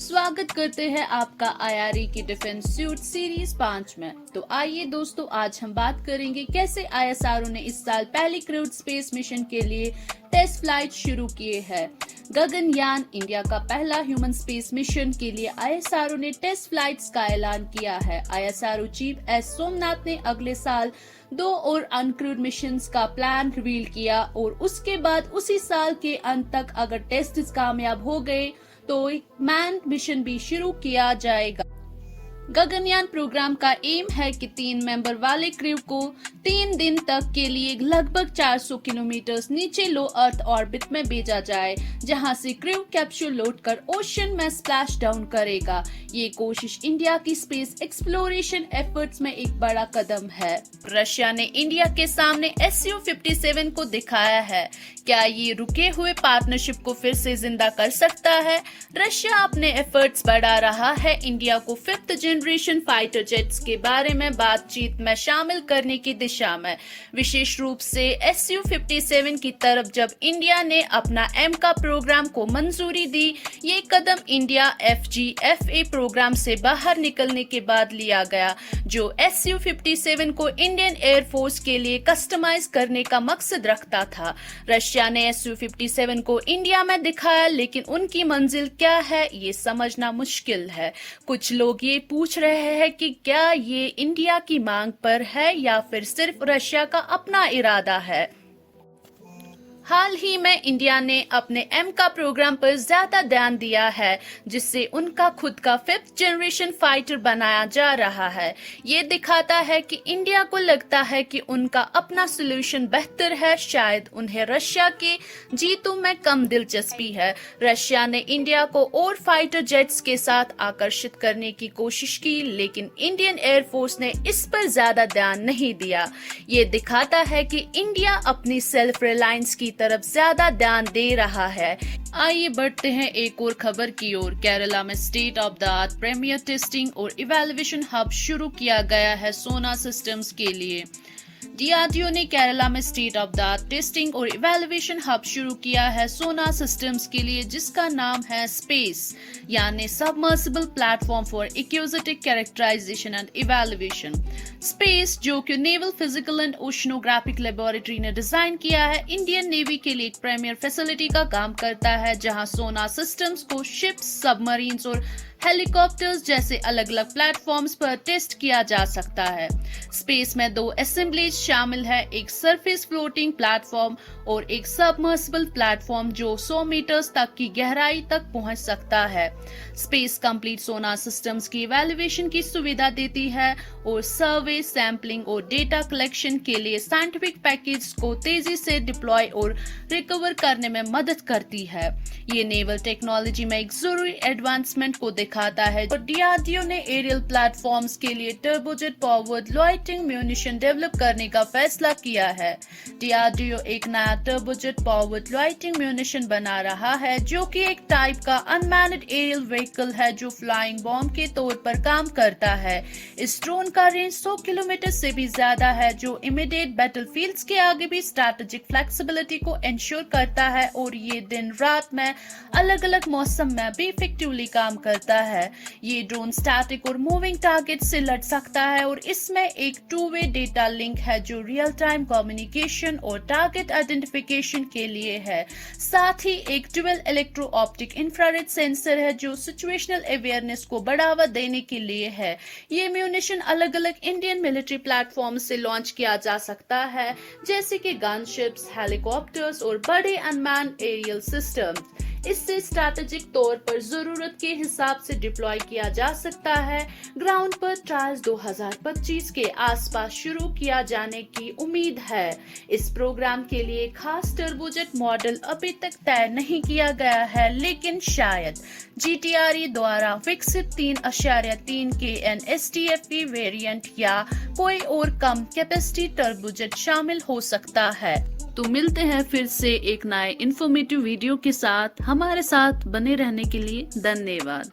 स्वागत करते हैं आपका आईआरई की डिफेंस सूट सीरीज 5 में। तो आइए दोस्तों, आज हम बात करेंगे कैसे आईएसआरओ ने इस साल पहली क्रूड स्पेस मिशन के लिए टेस्ट फ्लाइट शुरू किए हैं। गगनयान इंडिया का पहला ह्यूमन स्पेस मिशन के लिए आईएसआरओ ने टेस्ट फ्लाइट्स का ऐलान किया है। आईएसआरओ चीफ एस सोमनाथ ने अगले साल 2 और अनक्रूड मिशंस का प्लान रिवील किया और उसके बाद उसी साल के अंत तक अगर टेस्ट कामयाब हो गए तो एक मैन मिशन भी शुरू किया जाएगा। गगनयान प्रोग्राम का एम है कि 3 मेंबर वाले क्रू को 3 दिन तक के लिए लगभग 400 किलोमीटर नीचे लो अर्थ ऑर्बिट में भेजा जाए, जहां से क्रू कैप्सूल लोड कर ओशन में स्प्लैश डाउन करेगा। ये कोशिश इंडिया की स्पेस एक्सप्लोरेशन एफर्ट्स में एक बड़ा कदम है। रशिया ने इंडिया के सामने SU-57 को दिखाया है। क्या ये रुके हुए पार्टनरशिप को फिर से जिंदा कर सकता है? रशिया अपने एफर्ट्स बढ़ा रहा है इंडिया को 5th जनरेशन फाइटर जेट्स के बारे में बातचीत में शामिल करने की दिशा में, विशेष रूप से SU-57 की तरफ। जब इंडिया ने अपना एमका प्रोग्राम को मंजूरी दी, ये कदम इंडिया FGFA प्रोग्राम से बाहर निकलने के बाद लिया गया, जो SU-57 को इंडियन एयरफोर्स के लिए कस्टमाइज करने का मकसद रखता था। रशिया ने SU-57 को इंडिया में दिखाया, लेकिन उनकी मंजिल क्या है ये समझना मुश्किल है। कुछ लोग ये पूछ रहे हैं कि क्या ये इंडिया की मांग पर है या फिर सिर्फ रशिया का अपना इरादा है। हाल ही में इंडिया ने अपने एमका प्रोग्राम पर ज्यादा ध्यान दिया है, जिससे उनका खुद का 5th जनरेशन फाइटर बनाया जा रहा है। ये दिखाता है कि इंडिया को लगता है कि उनका अपना सॉल्यूशन बेहतर है। शायद उन्हें रशिया के जीतों में कम दिलचस्पी है। रशिया ने इंडिया को और फाइटर जेट्स के साथ आकर्षित करने की कोशिश की, लेकिन इंडियन एयरफोर्स ने इस पर ज्यादा ध्यान नहीं दिया। ये दिखाता है कि इंडिया अपनी सेल्फ रिलायंस की तरफ ज्यादा ध्यान दे रहा है। आइए बढ़ते हैं एक और खबर की ओर। केरला में state of the art premier testing और इवैल्यूएशन हब शुरू किया गया है सोना सिस्टम्स के लिए। DRDO ने केरला में state of the art testing और इवैल्यूएशन हब शुरू किया है सोना सिस्टम्स के लिए, जिसका नाम है स्पेस, यानी submersible platform for acoustic characterization and evaluation. Space, जो कि naval physical and oceanographic laboratory ने डिजाइन किया है, इंडियन नेवी के लिए एक प्रीमियर फैसिलिटी का काम करता है, जहां सोना सिस्टम्स को शिप्स, सबमरीन्स और हेलीकॉप्टर्स जैसे अलग अलग प्लेटफॉर्म्स पर टेस्ट किया जा सकता है। स्पेस में 2 असेंबलीज शामिल है, एक सरफेस फ्लोटिंग प्लेटफॉर्म और एक सबमर्सिबल प्लेटफॉर्म जो 100 मीटर्स तक की गहराई तक पहुंच सकता है। स्पेस कंप्लीट सोनार सिस्टम्स की इवैल्यूएशन की सुविधा देती है और सर्वे, सैंपलिंग और डेटा कलेक्शन के लिए साइंटिफिक पैकेज को तेजी से डिप्लॉय और रिकवर करने में मदद करती है। ये नेवल टेक्नोलॉजी में एक जरूरी एडवांसमेंट को दिखाता है और DRDO ने एरियल प्लेटफॉर्म्स के लिए टर्बोजेट पावर्ड लॉइटिंग म्यूनिशन डेवलप करने का फैसला किया है। DRDO एक नया टर्बोजेट पावर्ड लॉइटिंग म्यूनिशन बना रहा है, जो कि एक टाइप का अनमैन्ड एरियल व्हीकल है जो फ्लाइंग बॉम्ब के तौर पर काम करता है। इस ड्रोन का रेंज 100 किलोमीटर से भी ज्यादा है, जो इमीडिएट बैटलफील्ड्स के आगे भी स्ट्रैटेजिक फ्लेक्सिबिलिटी को इंश्योर करता है और ये दिन रात में अलग अलग मौसम में भी इफेक्टिवली काम करता है। ये ड्रोन स्टैटिक और मूविंग टारगेट से लड़ सकता है और इसमें एक 2-वे डेटा लिंक है जो रियल टाइम कम्युनिकेशन और टारगेट आइडेंटिफिकेशन के लिए है। साथ ही एक dual electro optic infrared sensor है जो सिचुएशनल अवेयरनेस को बढ़ावा देने के लिए है। ये म्यूनिशन अलग अलग इंडियन मिलिट्री प्लेटफॉर्म से लॉन्च किया जा सकता है, जैसे कि गनशिप्स, हेलीकॉप्टर्स और बड़े अनमैन्ड एरियल सिस्टम्स। इससे स्ट्रैटेजिक तौर पर जरूरत के हिसाब से डिप्लॉय किया जा सकता है। ग्राउंड पर ट्रायल्स 2025 के आसपास शुरू किया जाने की उम्मीद है। इस प्रोग्राम के लिए खास टर्बोजेट मॉडल अभी तक तय नहीं किया गया है, लेकिन शायद GTRE द्वारा विकसित 3.3 KN STFP वेरिएंट या कोई और कम कैपेसिटी टर्बोजेट शामिल हो सकता है। तो मिलते हैं फिर से एक नए इन्फॉर्मेटिव वीडियो के साथ। हमारे साथ बने रहने के लिए धन्यवाद।